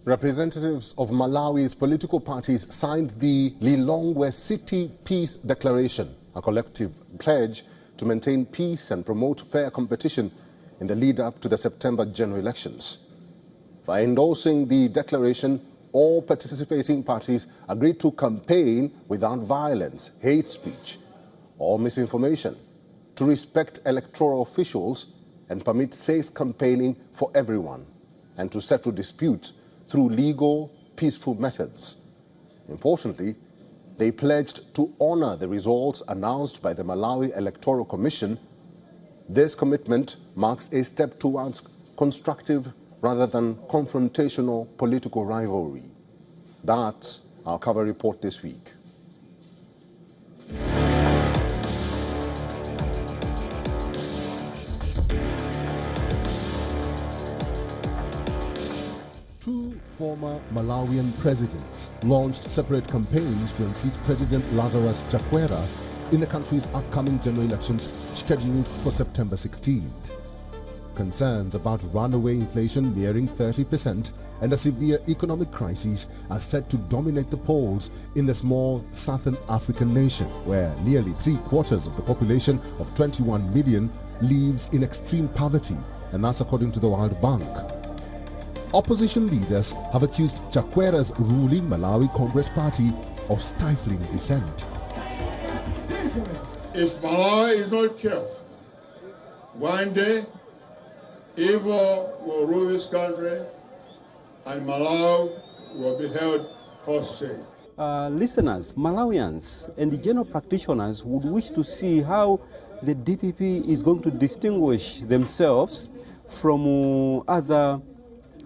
Representatives of Malawi's political parties signed the Lilongwe City Peace Declaration, a collective pledge to maintain peace and promote fair competition in the lead-up to the September general elections. By endorsing the declaration, all participating parties agreed to campaign without violence, hate speech, or misinformation, to respect electoral officials and permit safe campaigning for everyone, and to settle disputes through legal, peaceful methods. Importantly, they pledged to honor the results announced by the Malawi Electoral Commission. This commitment marks a step towards constructive rather than confrontational political rivalry. That's our cover report this week. Two former Malawian presidents launched separate campaigns to unseat President Lazarus Chakwera in the country's upcoming general elections scheduled for September 16th. Concerns about runaway inflation nearing 30% and a severe economic crisis are set to dominate the polls in the small southern African nation, where nearly 3/4 of the population of 21 million lives in extreme poverty, and that's according to the World Bank. Opposition leaders have accused Chakwera's ruling Malawi Congress Party of stifling dissent. If Malawi is not careful, one day evil will rule this country and Malawi will be held hostage. Listeners, Malawians and the general practitioners would wish to see how the DPP is going to distinguish themselves from other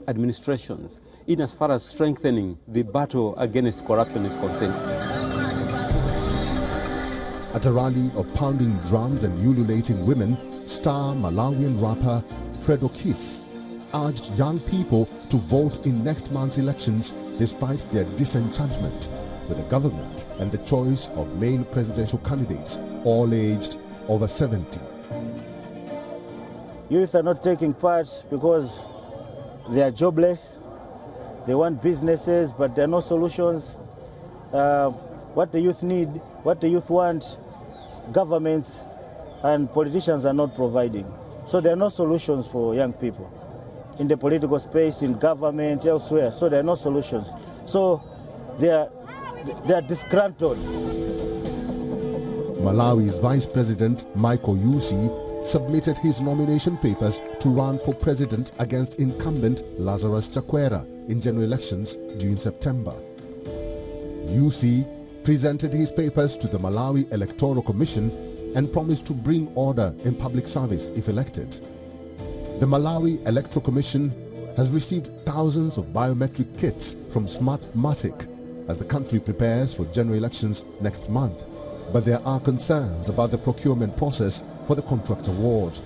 administrations in as far as strengthening the battle against corruption is concerned. At a rally of pounding drums and ululating women, star Malawian rapper Fredo Kiss urged young people to vote in next month's elections despite their disenchantment with the government and the choice of main presidential candidates, all aged over 70. Youth are not taking part because they are jobless. They want businesses, but there are no solutions. What the youth need, what the youth want, governments and politicians are not providing. So there are no solutions for young people in the political space, in government, elsewhere. So there are no solutions. So they are disgruntled. Malawi's Vice President Michael Yusi submitted his nomination papers to run for president against incumbent Lazarus Chakwera in general elections due in September. Yusi presented his papers to the Malawi Electoral Commission and promised to bring order in public service if elected. The Malawi Electoral Commission has received thousands of biometric kits from Smartmatic as the country prepares for general elections next month, but there are concerns about the procurement process for the contract award.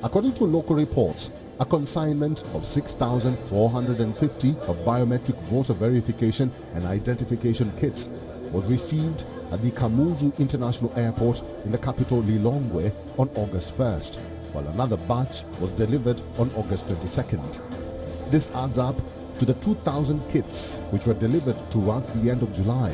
According to local reports, a consignment of 6,450 of biometric voter verification and identification kits was received at the Kamuzu International Airport in the capital Lilongwe on August 1st, while another batch was delivered on August 22nd. This adds up to the 2,000 kits which were delivered towards the end of July.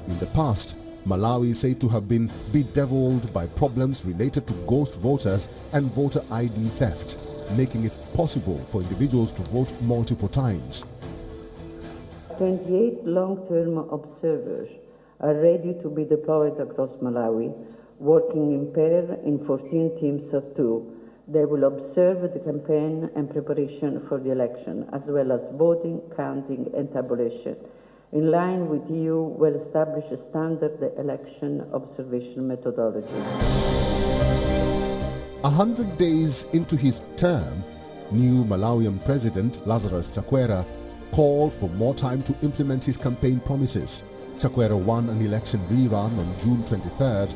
In the past, Malawi is said to have been bedeviled by problems related to ghost voters and voter ID theft, making it possible for individuals to vote multiple times. 28 long-term observers are ready to be deployed across Malawi, working in pair in 14 teams of 2. They will observe the campaign and preparation for the election, as well as voting, counting and tabulation, in line with EU well-established standard election observation methodology. 100 days into his term, new Malawian President Lazarus Chakwera called for more time to implement his campaign promises. Chakwera won an election rerun on June 23rd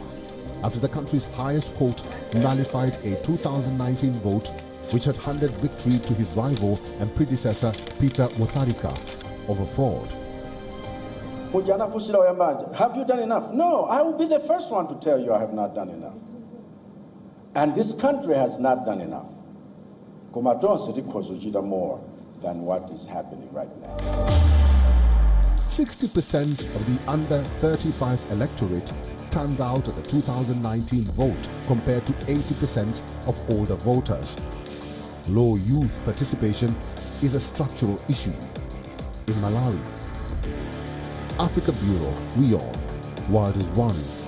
after the country's highest court nullified a 2019 vote which had handed victory to his rival and predecessor Peter Mutharika over fraud. Have you done enough? No, I will be the first one to tell you I have not done enough. And this country has not done enough. More. than what is happening right now. 60% of the under 35 electorate turned out at the 2019 vote compared to 80% of older voters. Low youth participation is a structural issue in Malawi. Africa Bureau, WION, World is One.